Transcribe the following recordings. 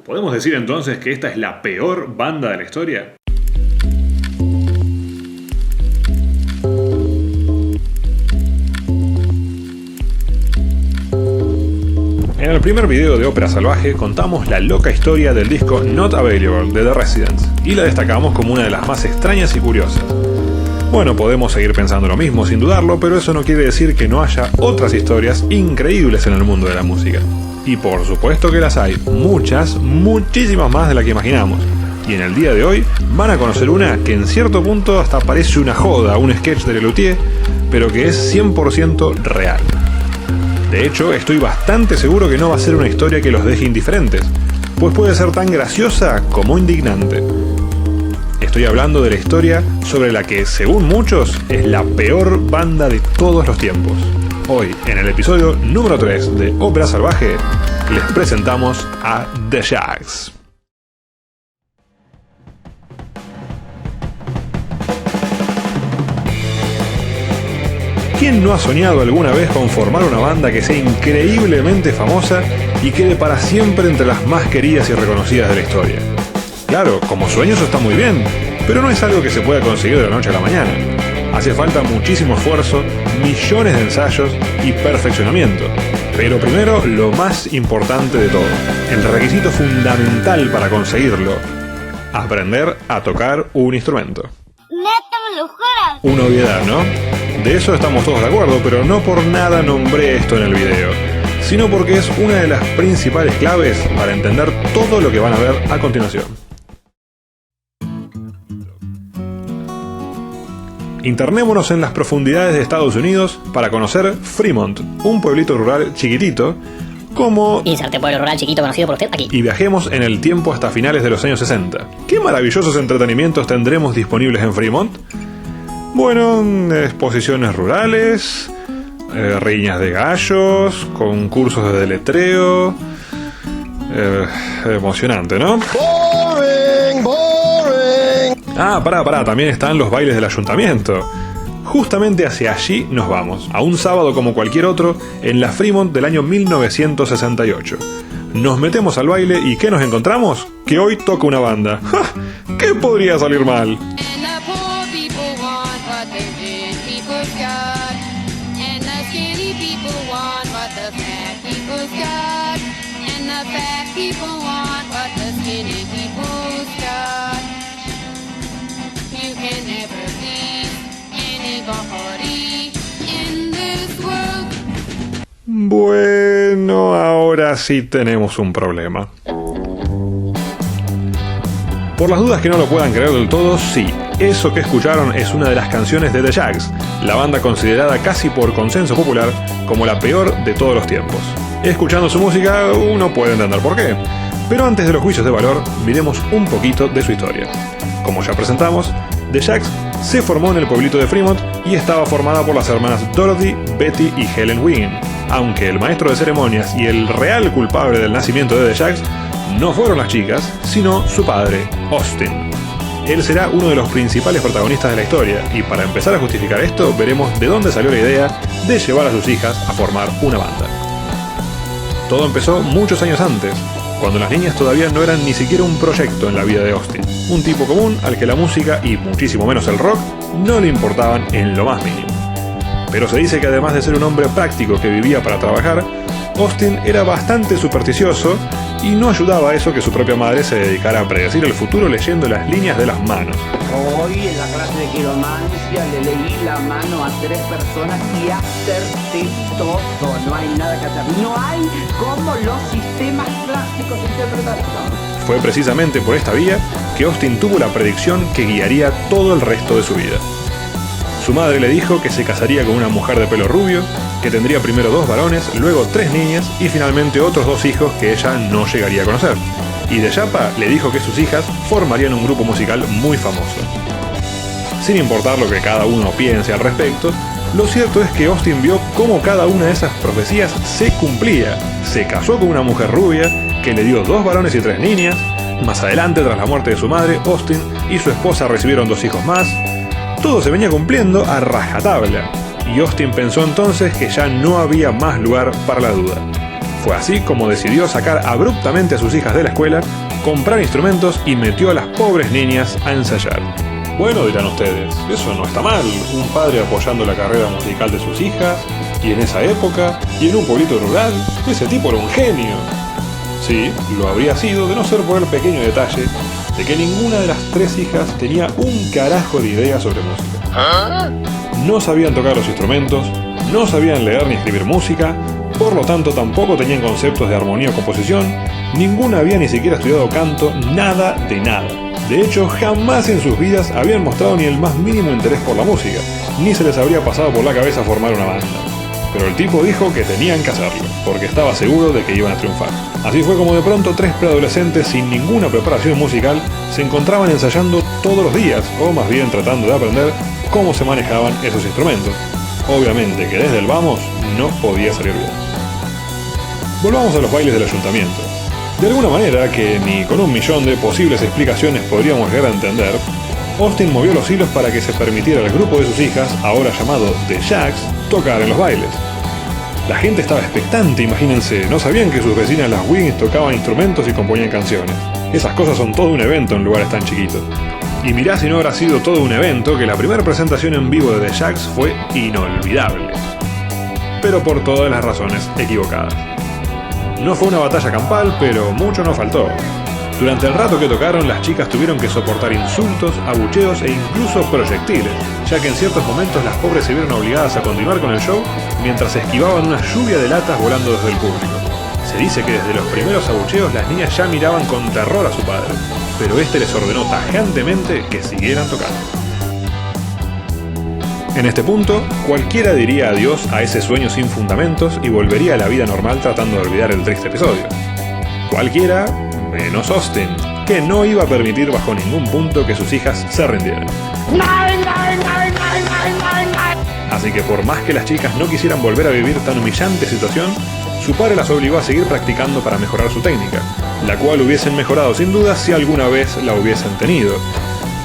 ¿Podemos decir entonces que esta es la peor banda de la historia? En el primer video de Ópera Salvaje contamos la loca historia del disco Not Available de The Residents y la destacamos como una de las más extrañas y curiosas. Bueno, podemos seguir pensando lo mismo sin dudarlo, pero eso no quiere decir que no haya otras historias increíbles en el mundo de la música. Y por supuesto que las hay, muchas, muchísimas más de las que imaginamos. Y en el día de hoy van a conocer una que en cierto punto hasta parece una joda, un sketch de Lelutier, pero que es 100% real. De hecho, estoy bastante seguro que no va a ser una historia que los deje indiferentes, pues puede ser tan graciosa como indignante. Estoy hablando de la historia sobre la que, según muchos, es la peor banda de todos los tiempos. Hoy, en el episodio número 3 de Ópera Salvaje, les presentamos a The Shags. ¿Quién no ha soñado alguna vez con formar una banda que sea increíblemente famosa y quede para siempre entre las más queridas y reconocidas de la historia? Claro, como sueño eso está muy bien, pero no es algo que se pueda conseguir de la noche a la mañana. Hace falta muchísimo esfuerzo, millones de ensayos y perfeccionamiento. Pero primero, lo más importante de todo, el requisito fundamental para conseguirlo: aprender a tocar un instrumento. Una obviedad, ¿no? De eso estamos todos de acuerdo, pero no por nada nombré esto en el video, sino porque es una de las principales claves para entender todo lo que van a ver a continuación. Internémonos en las profundidades de Estados Unidos para conocer Fremont, un pueblito rural chiquitito, como... Inserte pueblo rural chiquito conocido por usted aquí. Y viajemos en el tiempo hasta finales de los años 60. ¿Qué maravillosos entretenimientos tendremos disponibles en Fremont? Bueno, exposiciones rurales, riñas de gallos, concursos de deletreo... emocionante, ¿no? Boring. Ah, pará, también están los bailes del ayuntamiento. Justamente hacia allí nos vamos, a un sábado como cualquier otro, en la Fremont del año 1968. Nos metemos al baile y ¿qué nos encontramos? Que hoy toca una banda. ¡Ja! ¿Qué podría salir mal? Bueno, ahora sí tenemos un problema. Por las dudas que no lo puedan creer del todo, sí, eso que escucharon es una de las canciones de The Shags, la banda considerada casi por consenso popular como la peor de todos los tiempos. Escuchando su música uno puede entender por qué, pero antes de los juicios de valor, miremos un poquito de su historia. Como ya presentamos, The Shags se formó en el pueblito de Fremont y estaba formada por las hermanas Dorothy, Betty y Helen Wiggin, aunque el maestro de ceremonias y el real culpable del nacimiento de The Shags no fueron las chicas, sino su padre, Austin. Él será uno de los principales protagonistas de la historia, y para empezar a justificar esto, veremos de dónde salió la idea de llevar a sus hijas a formar una banda. Todo empezó muchos años antes, cuando las niñas todavía no eran ni siquiera un proyecto en la vida de Austin, un tipo común al que la música, y muchísimo menos el rock, no le importaban en lo más mínimo. Pero se dice que además de ser un hombre práctico que vivía para trabajar, Austin era bastante supersticioso y no ayudaba a eso que su propia madre se dedicara a predecir el futuro leyendo las líneas de las manos. Hoy en la clase de quiromancia le leí la mano a 3 personas y acerté todo. No hay nada que hacer. No hay como los sistemas clásicos de interpretación. Fue precisamente por esta vía que Austin tuvo la predicción que guiaría todo el resto de su vida. Su madre le dijo que se casaría con una mujer de pelo rubio, que tendría primero 2 varones, luego 3 niñas y finalmente otros 2 hijos que ella no llegaría a conocer. Y de Yapa le dijo que sus hijas formarían un grupo musical muy famoso. Sin importar lo que cada uno piense al respecto, lo cierto es que Austin vio cómo cada una de esas profecías se cumplía. Se casó con una mujer rubia, que le dio 2 varones y 3 niñas. Más adelante, tras la muerte de su madre, Austin y su esposa recibieron 2 hijos más. Todo se venía cumpliendo a rajatabla, y Austin pensó entonces que ya no había más lugar para la duda. Fue así como decidió sacar abruptamente a sus hijas de la escuela, comprar instrumentos y metió a las pobres niñas a ensayar. Bueno, dirán ustedes, eso no está mal, un padre apoyando la carrera musical de sus hijas, y en esa época, y en un pueblito rural, ese tipo era un genio. Sí, lo habría sido de no ser por el pequeño detalle de que ninguna de las tres hijas tenía un carajo de idea sobre música. No sabían tocar los instrumentos, no sabían leer ni escribir música, por lo tanto tampoco tenían conceptos de armonía o composición, ninguna había ni siquiera estudiado canto, nada de nada. De hecho, jamás en sus vidas habían mostrado ni el más mínimo interés por la música, ni se les habría pasado por la cabeza formar una banda. Pero el tipo dijo que tenían que hacerlo, porque estaba seguro de que iban a triunfar. Así fue como de pronto tres preadolescentes sin ninguna preparación musical se encontraban ensayando todos los días, o más bien tratando de aprender cómo se manejaban esos instrumentos. Obviamente que desde el vamos no podía salir bien. Volvamos a los bailes del ayuntamiento. De alguna manera, que ni con un millón de posibles explicaciones podríamos llegar a entender, Austin movió los hilos para que se permitiera al grupo de sus hijas, ahora llamado The Jacks, tocar en los bailes. La gente estaba expectante, imagínense, no sabían que sus vecinas las Wiggins tocaban instrumentos y componían canciones. Esas cosas son todo un evento en lugares tan chiquitos. Y mirá si no habrá sido todo un evento que la primera presentación en vivo de The Jacks fue inolvidable. Pero por todas las razones equivocadas. No fue una batalla campal, pero mucho no faltó. Durante el rato que tocaron, las chicas tuvieron que soportar insultos, abucheos e incluso proyectiles, ya que en ciertos momentos las pobres se vieron obligadas a continuar con el show mientras esquivaban una lluvia de latas volando desde el público. Se dice que desde los primeros abucheos las niñas ya miraban con terror a su padre, pero este les ordenó tajantemente que siguieran tocando. En este punto, cualquiera diría adiós a ese sueño sin fundamentos y volvería a la vida normal tratando de olvidar el triste episodio. Cualquiera, menos Austin, que no iba a permitir bajo ningún punto que sus hijas se rindieran. Así que por más que las chicas no quisieran volver a vivir tan humillante situación, su padre las obligó a seguir practicando para mejorar su técnica, la cual hubiesen mejorado sin duda si alguna vez la hubiesen tenido.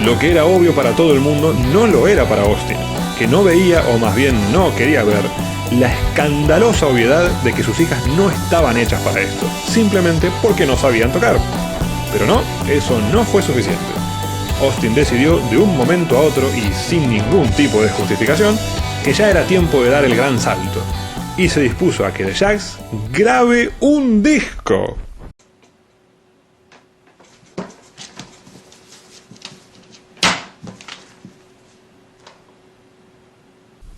Lo que era obvio para todo el mundo no lo era para Austin, que no veía, o más bien no quería ver, la escandalosa obviedad de que sus hijas no estaban hechas para esto, simplemente porque no sabían tocar. Pero no, eso no fue suficiente. Austin decidió de un momento a otro y sin ningún tipo de justificación que ya era tiempo de dar el gran salto, y se dispuso a que The Jacks grabe un disco.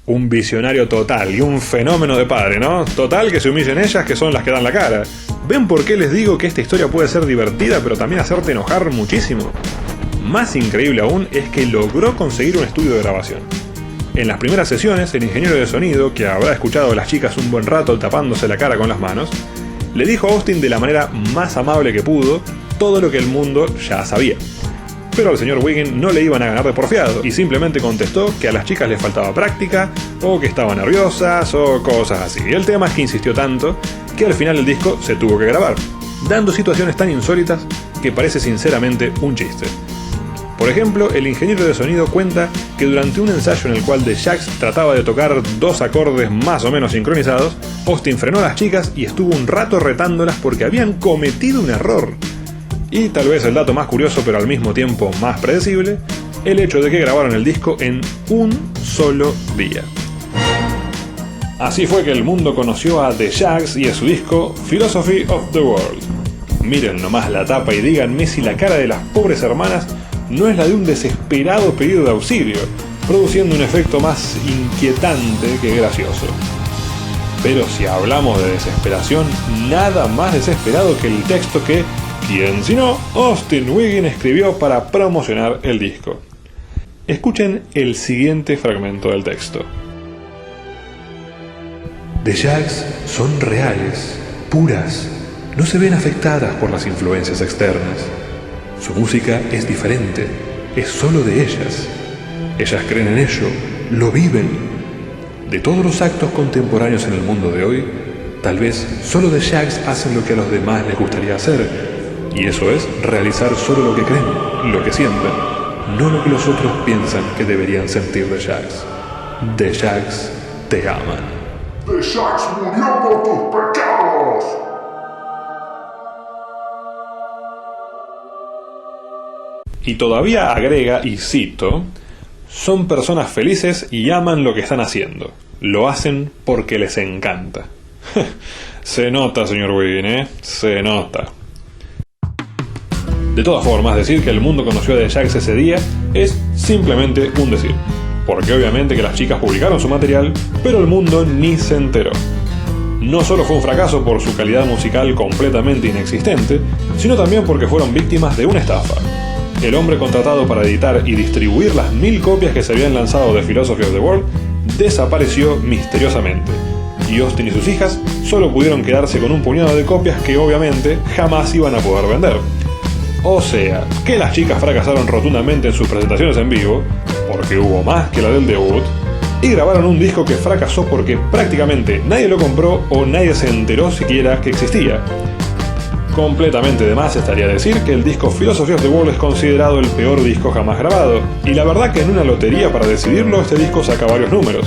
Un visionario total y un fenómeno de padre, ¿no? Total que se humillen ellas, que son las que dan la cara. ¿Ven por qué les digo que esta historia puede ser divertida pero también hacerte enojar muchísimo? Más increíble aún es que logró conseguir un estudio de grabación. En las primeras sesiones, el ingeniero de sonido, que habrá escuchado a las chicas un buen rato tapándose la cara con las manos, le dijo a Austin de la manera más amable que pudo todo lo que el mundo ya sabía. Pero al señor Wiggins no le iban a ganar de porfiado y simplemente contestó que a las chicas les faltaba práctica, o que estaban nerviosas, o cosas así. Y el tema es que insistió tanto que al final el disco se tuvo que grabar, dando situaciones tan insólitas que parece sinceramente un chiste. Por ejemplo, el ingeniero de sonido cuenta que durante un ensayo en el cual The Jacks trataba de tocar dos acordes más o menos sincronizados, Austin frenó a las chicas y estuvo un rato retándolas porque habían cometido un error. Y tal vez el dato más curioso pero al mismo tiempo más predecible, el hecho de que grabaron el disco en un solo día. Así fue que el mundo conoció a The Jacks y a su disco Philosophy of the World. Miren nomás la tapa y díganme si la cara de las pobres hermanas no es la de un desesperado pedido de auxilio, produciendo un efecto más inquietante que gracioso. Pero si hablamos de desesperación, nada más desesperado que el texto que, ¿quién sino Austin Wiggins escribió para promocionar el disco? Escuchen el siguiente fragmento del texto. The Jacks son reales, puras, no se ven afectadas por las influencias externas. Su música es diferente, es solo de ellas. Ellas creen en ello, lo viven. De todos los actos contemporáneos en el mundo de hoy, tal vez solo The Jacks hacen lo que a los demás les gustaría hacer, y eso es realizar solo lo que creen, lo que sienten, no lo que los otros piensan que deberían sentir The Jacks. The Jacks te aman. The Jacks murió por tus pecados. Y todavía agrega, y cito, son personas felices y aman lo que están haciendo. Lo hacen porque les encanta. Se nota, señor Wiggin, se nota. De todas formas, decir que el mundo conoció a The Jags ese día es simplemente un decir. Porque obviamente que las chicas publicaron su material, pero el mundo ni se enteró. No solo fue un fracaso por su calidad musical completamente inexistente, sino también porque fueron víctimas de una estafa. El hombre contratado para editar y distribuir las 1000 copias que se habían lanzado de Philosophy of the World desapareció misteriosamente, y Austin y sus hijas solo pudieron quedarse con un puñado de copias que obviamente jamás iban a poder vender. O sea, que las chicas fracasaron rotundamente en sus presentaciones en vivo, porque hubo más que la del debut, y grabaron un disco que fracasó porque prácticamente nadie lo compró o nadie se enteró siquiera que existía. Completamente de más estaría decir que el disco Philosophy of the World es considerado el peor disco jamás grabado, y la verdad que en una lotería para decidirlo este disco saca varios números.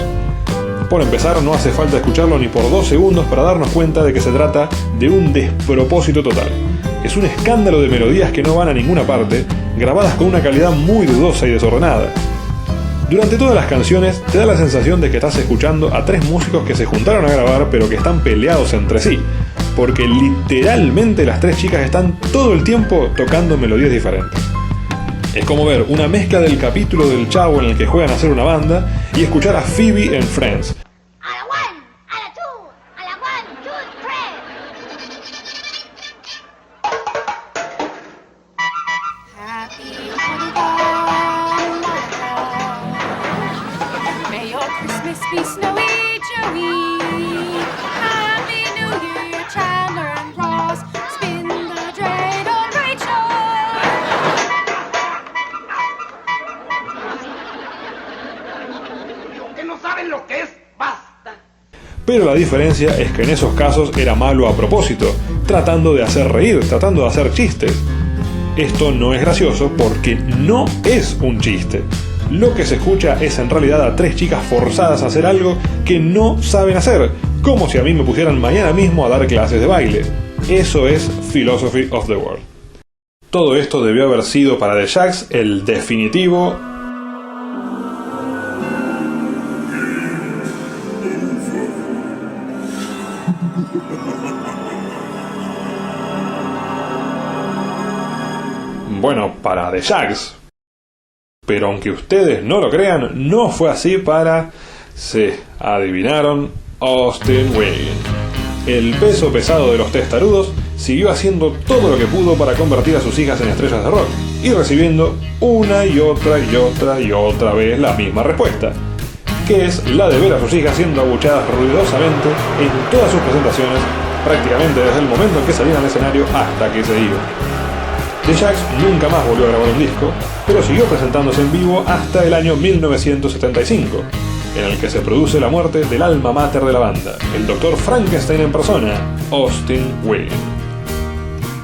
Por empezar, no hace falta escucharlo ni por 2 segundos para darnos cuenta de que se trata de un despropósito total. Es un escándalo de melodías que no van a ninguna parte, grabadas con una calidad muy dudosa y desordenada. Durante todas las canciones te da la sensación de que estás escuchando a 3 músicos que se juntaron a grabar pero que están peleados entre sí, porque literalmente las 3 chicas están todo el tiempo tocando melodías diferentes. Es como ver una mezcla del capítulo del Chavo en el que juegan a ser una banda y escuchar a Phoebe en Friends. Pero la diferencia es que en esos casos era malo a propósito, tratando de hacer reír, tratando de hacer chistes. Esto no es gracioso porque no es un chiste. Lo que se escucha es en realidad a 3 chicas forzadas a hacer algo que no saben hacer, como si a mí me pusieran mañana mismo a dar clases de baile. Eso es Philosophy of the World. Todo esto debió haber sido para The Jags el definitivo bueno, para The Jags. Pero aunque ustedes no lo crean, no fue así para... Sí, adivinaron, Austin Wiggin. El peso pesado de los testarudos siguió haciendo todo lo que pudo para convertir a sus hijas en estrellas de rock, y recibiendo una y otra y otra y otra vez la misma respuesta, que es la de ver a sus hijas siendo abucheadas ruidosamente en todas sus presentaciones, prácticamente desde el momento en que salían al escenario hasta que se iban. The Jags nunca más volvió a grabar un disco, pero siguió presentándose en vivo hasta el año 1975, en el que se produce la muerte del alma mater de la banda, el Dr. Frankenstein en persona, Austin Wiggin.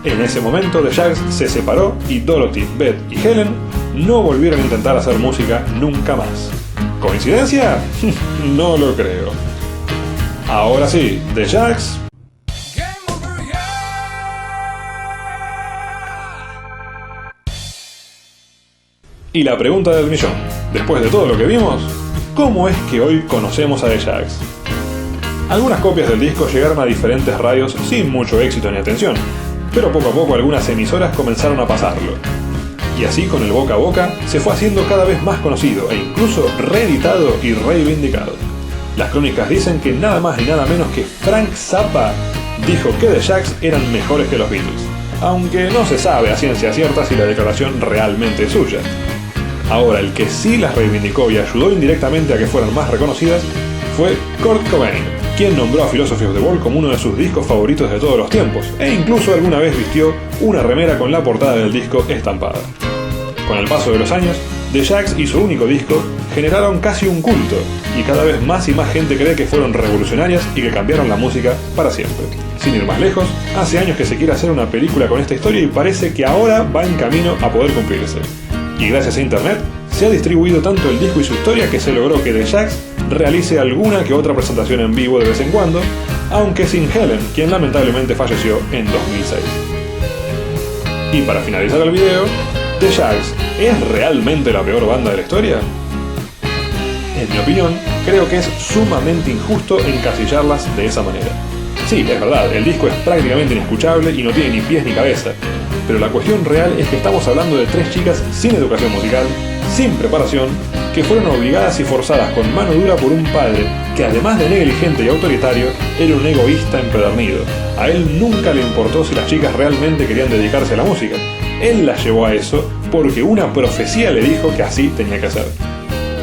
En ese momento The Jags se separó y Dorothy, Beth y Helen no volvieron a intentar hacer música nunca más. ¿Coincidencia? No lo creo. Ahora sí, The Jags... Y la pregunta del millón, después de todo lo que vimos, ¿cómo es que hoy conocemos a The Jags? Algunas copias del disco llegaron a diferentes radios sin mucho éxito ni atención, pero poco a poco algunas emisoras comenzaron a pasarlo. Y así, con el boca a boca, se fue haciendo cada vez más conocido e incluso reeditado y reivindicado. Las crónicas dicen que nada más y nada menos que Frank Zappa dijo que The Jags eran mejores que los Beatles, aunque no se sabe a ciencia cierta si la declaración realmente es suya. Ahora, el que sí las reivindicó y ayudó indirectamente a que fueran más reconocidas fue Kurt Cobain, quien nombró a Philosophy of the World como uno de sus discos favoritos de todos los tiempos, e incluso alguna vez vistió una remera con la portada del disco estampada. Con el paso de los años, The Jags y su único disco generaron casi un culto, y cada vez más y más gente cree que fueron revolucionarias y que cambiaron la música para siempre. Sin ir más lejos, hace años que se quiere hacer una película con esta historia y parece que ahora va en camino a poder cumplirse. Y gracias a internet, se ha distribuido tanto el disco y su historia que se logró que The Jags realice alguna que otra presentación en vivo de vez en cuando, aunque sin Helen, quien lamentablemente falleció en 2006. Y para finalizar el video, ¿The Jags es realmente la peor banda de la historia? En mi opinión, creo que es sumamente injusto encasillarlas de esa manera. Sí, es verdad, el disco es prácticamente inescuchable y no tiene ni pies ni cabeza, pero la cuestión real es que estamos hablando de 3 chicas sin educación musical, sin preparación, que fueron obligadas y forzadas con mano dura por un padre que, además de negligente y autoritario, era un egoísta empedernido. A él nunca le importó si las chicas realmente querían dedicarse a la música. Él las llevó a eso porque una profecía le dijo que así tenía que ser.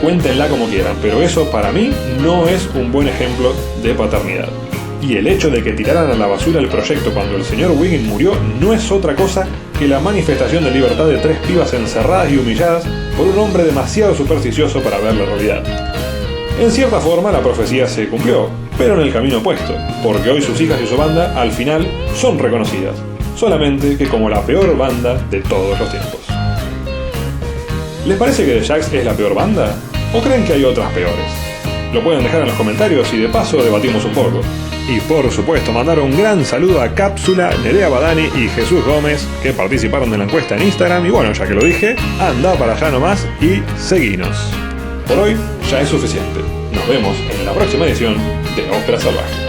Cuéntenla como quieran, pero eso para mí no es un buen ejemplo de paternidad. Y el hecho de que tiraran a la basura el proyecto cuando el señor Wiggin murió no es otra cosa que la manifestación de libertad de 3 pibas encerradas y humilladas por un hombre demasiado supersticioso para ver la realidad. En cierta forma la profecía se cumplió, pero en el camino opuesto, porque hoy sus hijas y su banda al final son reconocidas, solamente que como la peor banda de todos los tiempos. ¿Les parece que The Jags es la peor banda? ¿O creen que hay otras peores? Lo pueden dejar en los comentarios y de paso debatimos un poco. Y por supuesto mandar un gran saludo a Cápsula, Nerea Badani y Jesús Gómez, que participaron de la encuesta en Instagram. Y bueno, ya que lo dije, anda para allá nomás y seguinos. Por hoy ya es suficiente. Nos vemos en la próxima edición de Ópera Salvaje.